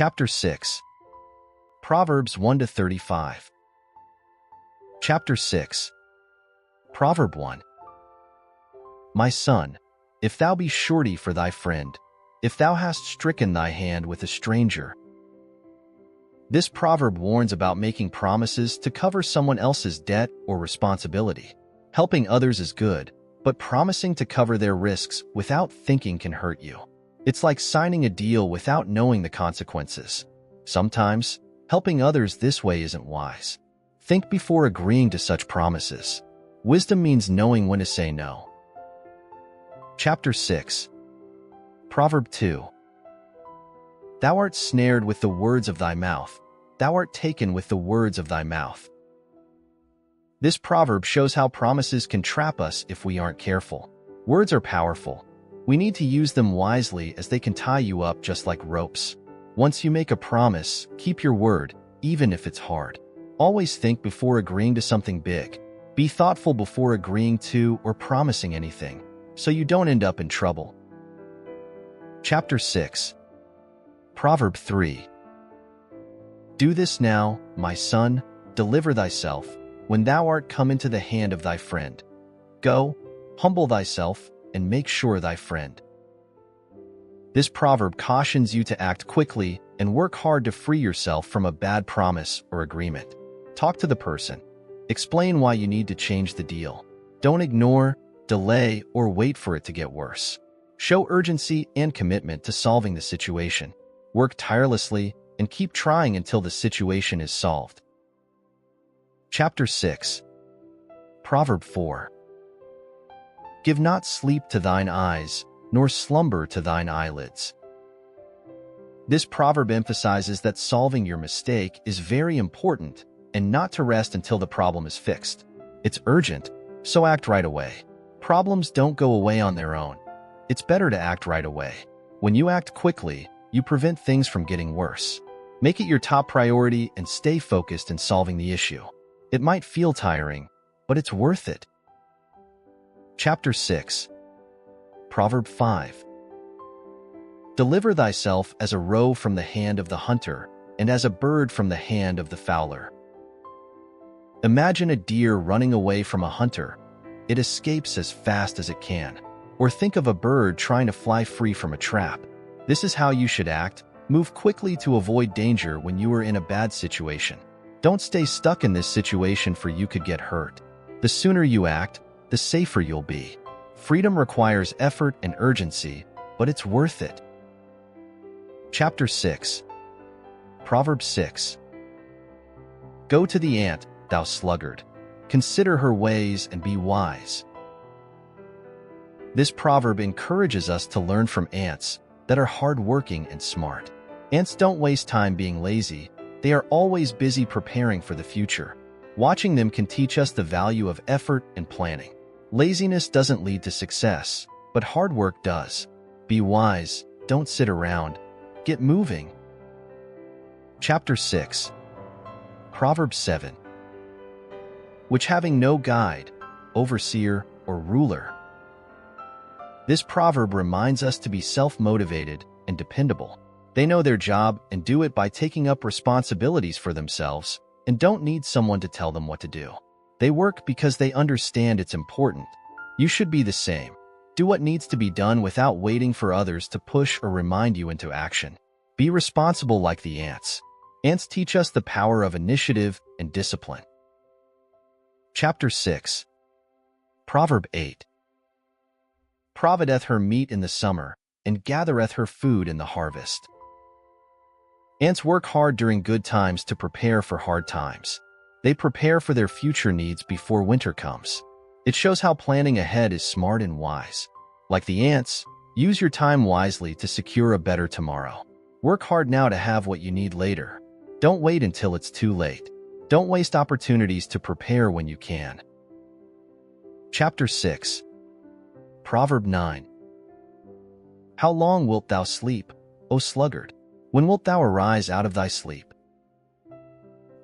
Chapter 6. Proverbs 1-35. Chapter 6. Proverb 1. My son, if thou be surety for thy friend, if thou hast stricken thy hand with a stranger. This proverb warns about making promises to cover someone else's debt or responsibility. Helping others is good, but promising to cover their risks without thinking can hurt you. It's like signing a deal without knowing the consequences. Sometimes, helping others this way isn't wise. Think before agreeing to such promises. Wisdom means knowing when to say no. Chapter 6. Proverb 2. Thou art snared with the words of thy mouth. Thou art taken with the words of thy mouth. This proverb shows how promises can trap us if we aren't careful. Words are powerful. We need to use them wisely as they can tie you up just like ropes. Once you make a promise, keep your word, even if it's hard. Always think before agreeing to something big. Be thoughtful before agreeing to or promising anything, so you don't end up in trouble. Chapter 6. Proverb 3. Do this now, my son, deliver thyself, when thou art come into the hand of thy friend. Go, humble thyself, and make sure thy friend. This proverb cautions you to act quickly and work hard to free yourself from a bad promise or agreement. Talk to the person. Explain why you need to change the deal. Don't ignore, delay, or wait for it to get worse. Show urgency and commitment to solving the situation. Work tirelessly and keep trying until the situation is solved. Chapter 6. Proverb 4. Give not sleep to thine eyes, nor slumber to thine eyelids. This proverb emphasizes that solving your mistake is very important and not to rest until the problem is fixed. It's urgent, so act right away. Problems don't go away on their own. It's better to act right away. When you act quickly, you prevent things from getting worse. Make it your top priority and stay focused in solving the issue. It might feel tiring, but it's worth it. Chapter 6. Proverb 5. Deliver thyself as a roe from the hand of the hunter, and as a bird from the hand of the fowler. Imagine a deer running away from a hunter. It escapes as fast as it can. Or think of a bird trying to fly free from a trap. This is how you should act. Move quickly to avoid danger when you are in a bad situation. Don't stay stuck in this situation, for you could get hurt. The sooner you act, the safer you'll be. Freedom requires effort and urgency, but it's worth it. Chapter 6. Proverb 6. Go to the ant, thou sluggard. Consider her ways and be wise. This proverb encourages us to learn from ants that are hardworking and smart. Ants don't waste time being lazy. They are always busy preparing for the future. Watching them can teach us the value of effort and planning. Laziness doesn't lead to success, but hard work does. Be wise, don't sit around. Get moving. Chapter 6. Proverb 7. Which having no guide, overseer, or ruler. This proverb reminds us to be self-motivated and dependable. They know their job and do it by taking up responsibilities for themselves and don't need someone to tell them what to do. They work because they understand it's important. You should be the same. Do what needs to be done without waiting for others to push or remind you into action. Be responsible like the ants. Ants teach us the power of initiative and discipline. Chapter 6. Proverb 8. Provideth her meat in the summer, and gathereth her food in the harvest. Ants work hard during good times to prepare for hard times. They prepare for their future needs before winter comes. It shows how planning ahead is smart and wise. Like the ants, use your time wisely to secure a better tomorrow. Work hard now to have what you need later. Don't wait until it's too late. Don't waste opportunities to prepare when you can. Chapter 6. Proverb 9. How long wilt thou sleep, O sluggard? When wilt thou arise out of thy sleep?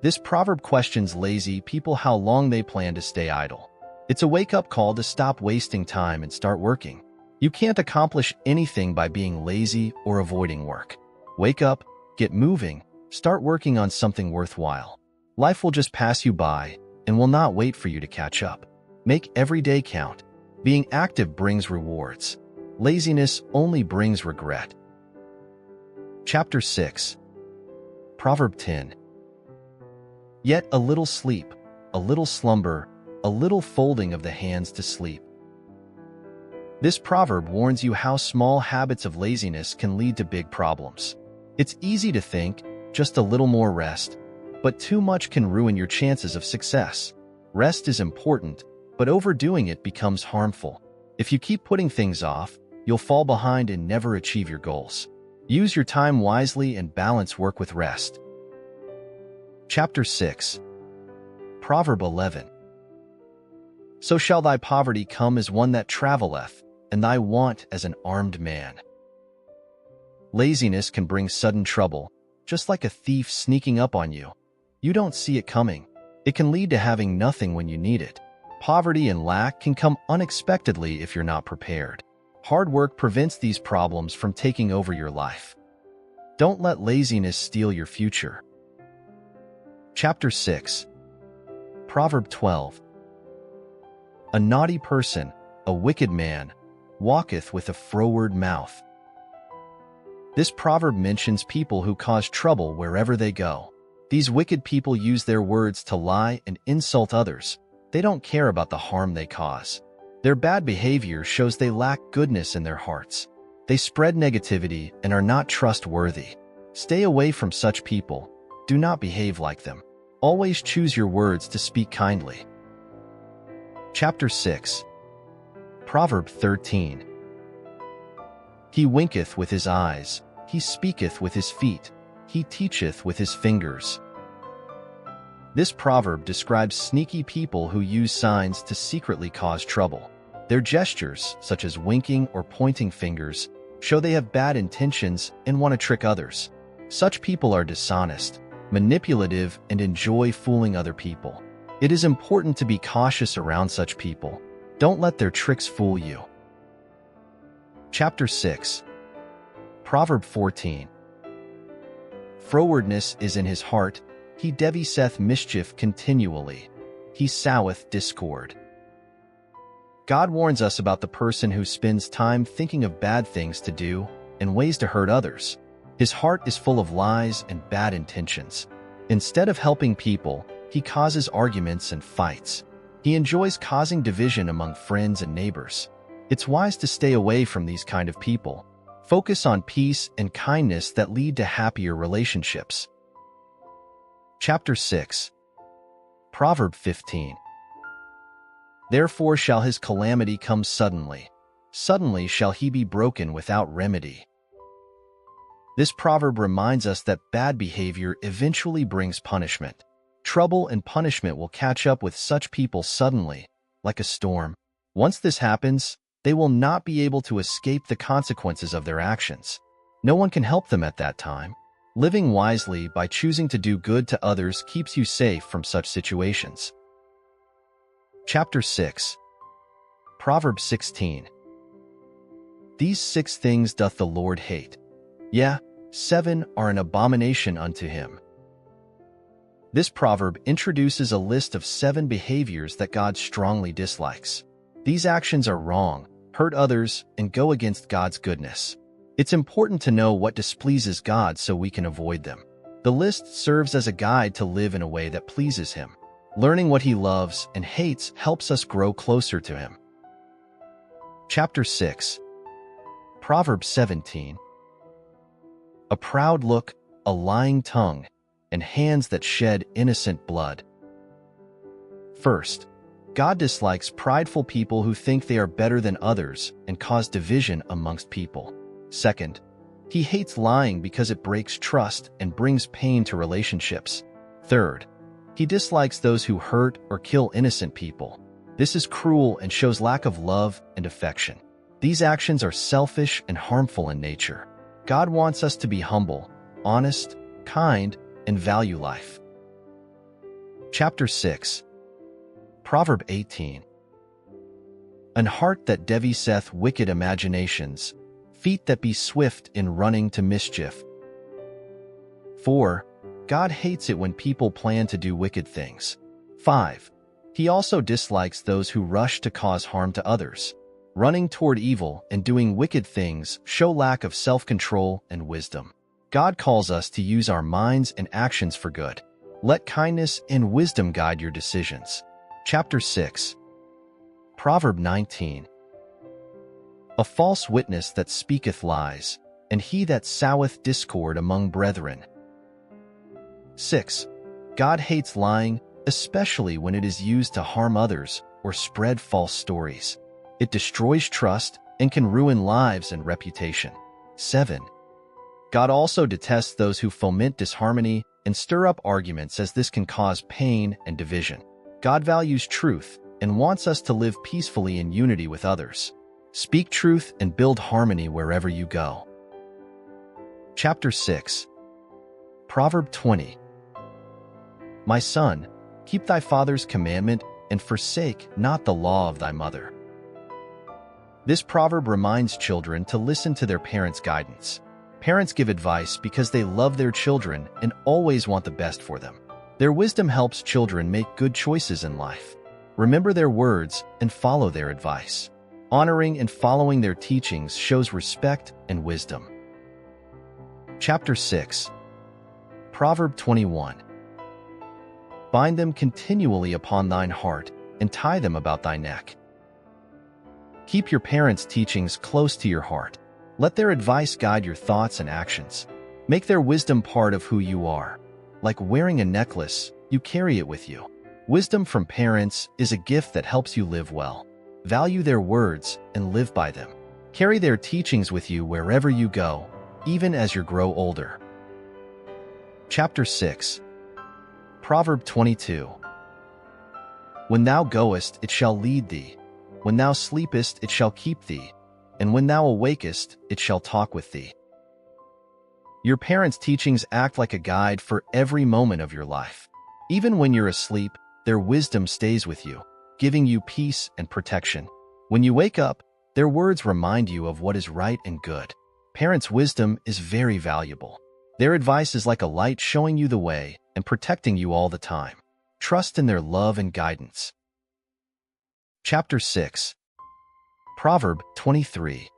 This proverb questions lazy people how long they plan to stay idle. It's a wake-up call to stop wasting time and start working. You can't accomplish anything by being lazy or avoiding work. Wake up, Get moving, start working on something worthwhile. Life will just pass you by and will not wait for you to catch up. Make every day count. Being active brings rewards. Laziness only brings regret. Chapter 6. Proverb 10. Yet a little sleep, a little slumber, a little folding of the hands to sleep. This proverb warns you how small habits of laziness can lead to big problems. It's easy to think, just a little more rest, but too much can ruin your chances of success. Rest is important, but overdoing it becomes harmful. If you keep putting things off, you'll fall behind and never achieve your goals. Use your time wisely and balance work with rest. Chapter 6. Proverb 11. So shall thy poverty come as one that travelleth, and thy want as an armed man. Laziness can bring sudden trouble, just like a thief sneaking up on you. You don't see it coming. It can lead to having nothing when you need it. Poverty and lack can come unexpectedly if you're not prepared. Hard work prevents these problems from taking over your life. Don't let laziness steal your future. Chapter 6. Proverb 12. A naughty person, a wicked man, walketh with a froward mouth. This proverb mentions people who cause trouble wherever they go. These wicked people use their words to lie and insult others. They don't care about the harm they cause. Their bad behavior shows they lack goodness in their hearts. They spread negativity and are not trustworthy. Stay away from such people. Do not behave like them. Always choose your words to speak kindly. Chapter 6. Proverb 13. He winketh with his eyes, he speaketh with his feet, he teacheth with his fingers. This proverb describes sneaky people who use signs to secretly cause trouble. Their gestures, such as winking or pointing fingers, show they have bad intentions and want to trick others. Such people are dishonest, manipulative, and enjoy fooling other people. It is important to be cautious around such people. Don't let their tricks fool you. Chapter 6. Proverb 14. Frowardness is in his heart, he deviseth mischief continually, he soweth discord. God warns us about the person who spends time thinking of bad things to do and ways to hurt others. His heart is full of lies and bad intentions. Instead of helping people, he causes arguments and fights. He enjoys causing division among friends and neighbors. It's wise to stay away from these kind of people. Focus on peace and kindness that lead to happier relationships. Chapter 6. Proverb 15. Therefore shall his calamity come suddenly. Suddenly shall he be broken without remedy. This proverb reminds us that bad behavior eventually brings punishment. Trouble and punishment will catch up with such people suddenly, like a storm. Once this happens, they will not be able to escape the consequences of their actions. No one can help them at that time. Living wisely by choosing to do good to others keeps you safe from such situations. Chapter 6. Proverb 16. These 6 things doth the Lord hate. Yea, 7 are an abomination unto him. This proverb introduces a list of 7 behaviors that God strongly dislikes. These actions are wrong, hurt others, and go against God's goodness. It's important to know what displeases God so we can avoid them. The list serves as a guide to live in a way that pleases him. Learning what he loves and hates helps us grow closer to him. Chapter 6. Proverb 17. A proud look, a lying tongue, and hands that shed innocent blood. First, God dislikes prideful people who think they are better than others and cause division amongst people. Second, he hates lying because it breaks trust and brings pain to relationships. Third, he dislikes those who hurt or kill innocent people. This is cruel and shows lack of love and affection. These actions are selfish and harmful in nature. God wants us to be humble, honest, kind, and value life. Chapter 6. Proverb 18. An heart that deviseth wicked imaginations, feet that be swift in running to mischief. 4. God hates it when people plan to do wicked things. 5. He also dislikes those who rush to cause harm to others. Running toward evil and doing wicked things show lack of self-control and wisdom. God calls us to use our minds and actions for good. Let kindness and wisdom guide your decisions. Chapter 6. Proverb 19. A false witness that speaketh lies, and he that soweth discord among brethren. 6. God hates lying, especially when it is used to harm others or spread false stories. It destroys trust and can ruin lives and reputation. 7. God also detests those who foment disharmony and stir up arguments, as this can cause pain and division. God values truth and wants us to live peacefully in unity with others. Speak truth and build harmony wherever you go. Chapter 6. Proverb 20. My son, keep thy father's commandment and forsake not the law of thy mother. This proverb reminds children to listen to their parents' guidance. Parents give advice because they love their children and always want the best for them. Their wisdom helps children make good choices in life. Remember their words and follow their advice. Honoring and following their teachings shows respect and wisdom. Chapter 6. Proverb 21. Bind them continually upon thine heart, and tie them about thy neck. Keep your parents' teachings close to your heart. Let their advice guide your thoughts and actions. Make their wisdom part of who you are. Like wearing a necklace, you carry it with you. Wisdom from parents is a gift that helps you live well. Value their words and live by them. Carry their teachings with you wherever you go, even as you grow older. Chapter 6. Proverb 22. When thou goest, it shall lead thee. When thou sleepest, it shall keep thee. And when thou awakest, it shall talk with thee. Your parents' teachings act like a guide for every moment of your life. Even when you're asleep, their wisdom stays with you, giving you peace and protection. When you wake up, their words remind you of what is right and good. Parents' wisdom is very valuable. Their advice is like a light showing you the way and protecting you all the time. Trust in their love and guidance. Chapter 6. Proverb 23.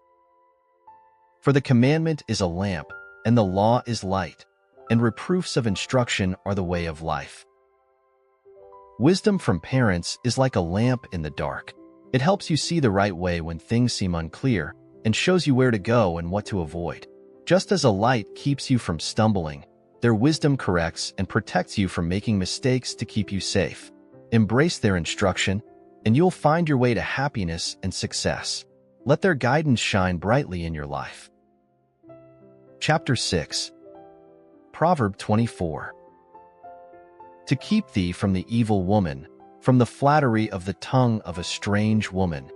For the commandment is a lamp, and the law is light, and reproofs of instruction are the way of life. Wisdom from parents is like a lamp in the dark. It helps you see the right way when things seem unclear, and shows you where to go and what to avoid. Just as a light keeps you from stumbling, their wisdom corrects and protects you from making mistakes to keep you safe. Embrace their instruction, and you'll find your way to happiness and success. Let their guidance shine brightly in your life. Chapter 6. Proverb 24. To keep thee from the evil woman, from the flattery of the tongue of a strange woman.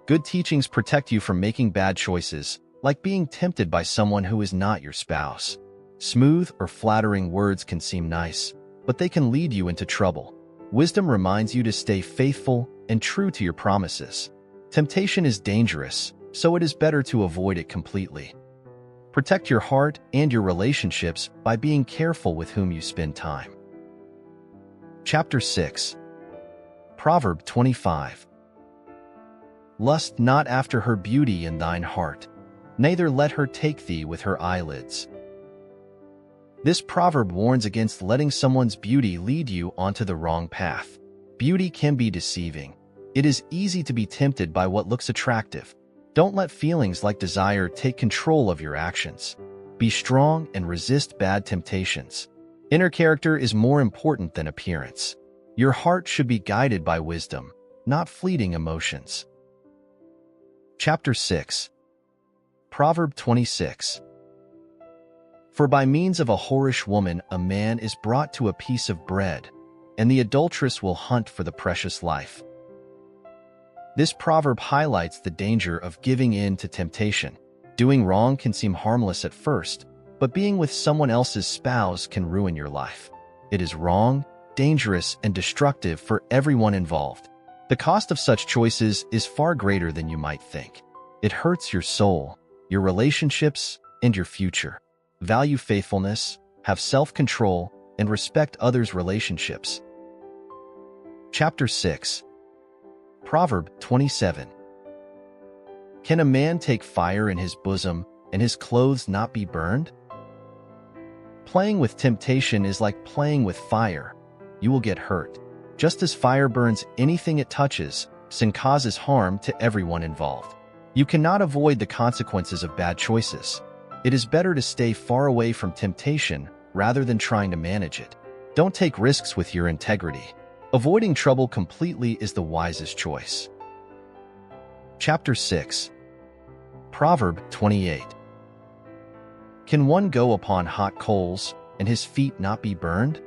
Good teachings protect you from making bad choices, like being tempted by someone who is not your spouse. Smooth or flattering words can seem nice, but they can lead you into trouble. Wisdom reminds you to stay faithful and true to your promises. Temptation is dangerous, so it is better to avoid it completely. Protect your heart and your relationships by being careful with whom you spend time. Chapter 6. Proverb 25. Lust not after her beauty in thine heart, neither let her take thee with her eyelids. This proverb warns against letting someone's beauty lead you onto the wrong path. Beauty can be deceiving. It is easy to be tempted by what looks attractive. Don't let feelings like desire take control of your actions. Be strong and resist bad temptations. Inner character is more important than appearance. Your heart should be guided by wisdom, not fleeting emotions. Chapter 6. Proverb 26. For by means of a whorish woman a man is brought to a piece of bread, and the adulteress will hunt for the precious life. This proverb highlights the danger of giving in to temptation. Doing wrong can seem harmless at first, but being with someone else's spouse can ruin your life. It is wrong, dangerous, and destructive for everyone involved. The cost of such choices is far greater than you might think. It hurts your soul, your relationships, and your future. value faithfulness, have self-control, and respect others' relationships. Chapter 6. Proverb 27. Can a man take fire in his bosom and his clothes not be burned? Playing with temptation is like playing with fire. You will get hurt. Just as fire burns anything it touches, sin causes harm to everyone involved. You cannot avoid the consequences of bad choices. It is better to stay far away from temptation rather than trying to manage it. Don't take risks with your integrity. Avoiding trouble completely is the wisest choice. Chapter 6. Proverb 28. Can one go upon hot coals and his feet not be burned?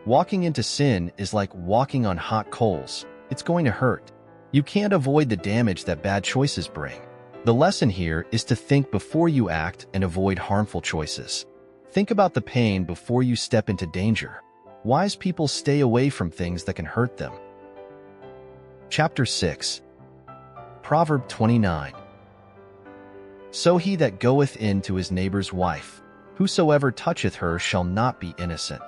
Walking into sin is like walking on hot coals. It's going to hurt. You can't avoid the damage that bad choices bring. The lesson here is to think before you act and avoid harmful choices. Think about the pain before you step into danger. Wise people stay away from things that can hurt them. Chapter 6. Proverb 29. So he that goeth in to his neighbor's wife, whosoever toucheth her shall not be innocent.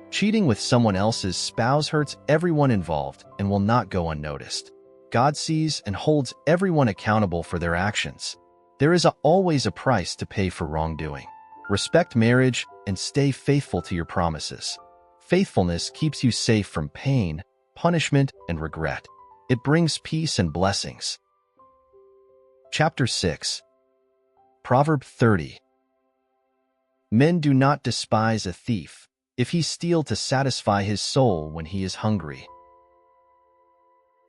Cheating with someone else's spouse hurts everyone involved and will not go unnoticed. God sees and holds everyone accountable for their actions. There is always a price to pay for wrongdoing. Respect marriage and stay faithful to your promises. Faithfulness keeps you safe from pain, punishment, and regret. It brings peace and blessings. Chapter 6. Proverb 30. Men do not despise a thief, if he steal to satisfy his soul when he is hungry.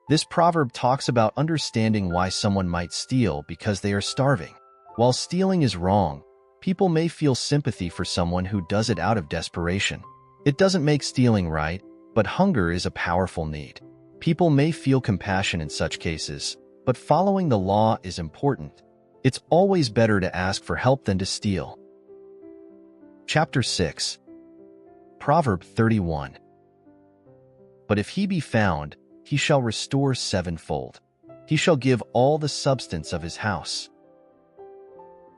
This proverb talks about understanding why someone might steal because they are starving. While stealing is wrong, people may feel sympathy for someone who does it out of desperation. It doesn't make stealing right, but hunger is a powerful need. People may feel compassion in such cases, but following the law is important. It's always better to ask for help than to steal. Chapter 6. Proverb 31. But if he be found, he shall restore sevenfold. He shall give all the substance of his house.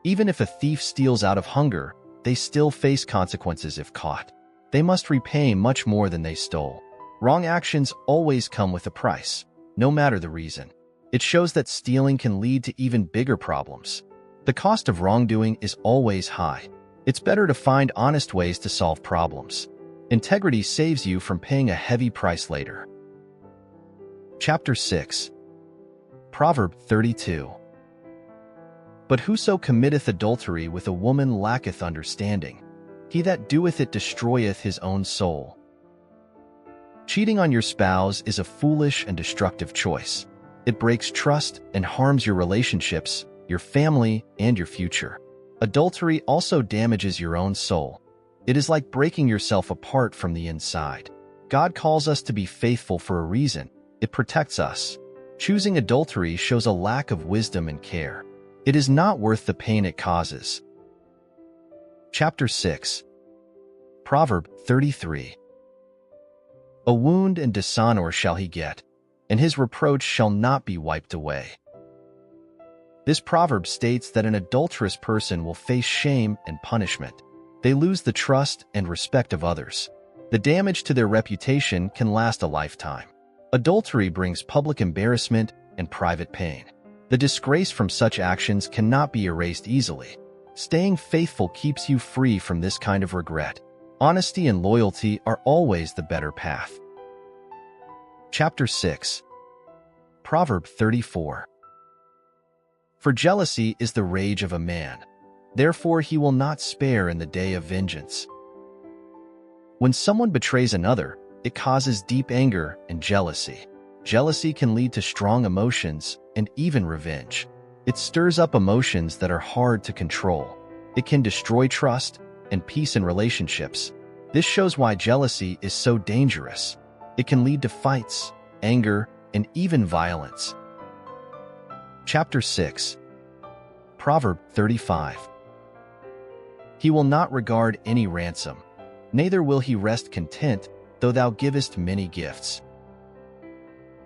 Even if a thief steals out of hunger, they still face consequences if caught. They must repay much more than they stole. Wrong actions always come with a price, no matter the reason. It shows that stealing can lead to even bigger problems. The cost of wrongdoing is always high. It's better to find honest ways to solve problems. Integrity saves you from paying a heavy price later. Chapter 6. Proverb 32. But whoso committeth adultery with a woman lacketh understanding. He that doeth it destroyeth his own soul. Cheating on your spouse is a foolish and destructive choice. It breaks trust and harms your relationships, your family, and your future. Adultery also damages your own soul. It is like breaking yourself apart from the inside. God calls us to be faithful for a reason. It protects us. Choosing adultery shows a lack of wisdom and care. It is not worth the pain it causes. Chapter 6. Proverb 33. A wound and dishonor shall he get, and his reproach shall not be wiped away. This proverb states that an adulterous person will face shame and punishment. They lose the trust and respect of others. The damage to their reputation can last a lifetime. Adultery brings public embarrassment and private pain. The disgrace from such actions cannot be erased easily. Staying faithful keeps you free from this kind of regret. Honesty and loyalty are always the better path. Chapter 6. Proverb 34. For jealousy is the rage of a man. Therefore he will not spare in the day of vengeance. When someone betrays another, it causes deep anger and jealousy. Jealousy can lead to strong emotions and even revenge. It stirs up emotions that are hard to control. It can destroy trust and peace in relationships. This shows why jealousy is so dangerous. It can lead to fights, anger, and even violence. Chapter 6. Proverb 35. He will not regard any ransom, neither will he rest content, though thou givest many gifts.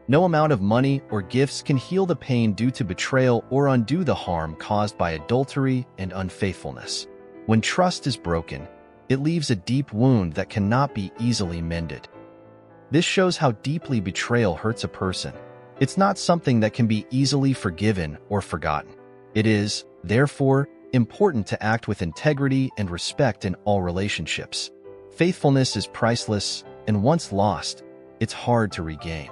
No amount of money or gifts can heal the pain due to betrayal or undo the harm caused by adultery and unfaithfulness. When trust is broken, it leaves a deep wound that cannot be easily mended. This shows how deeply betrayal hurts a person. It's not something that can be easily forgiven or forgotten. It is, therefore, important to act with integrity and respect in all relationships. Faithfulness is priceless, and once lost, it's hard to regain.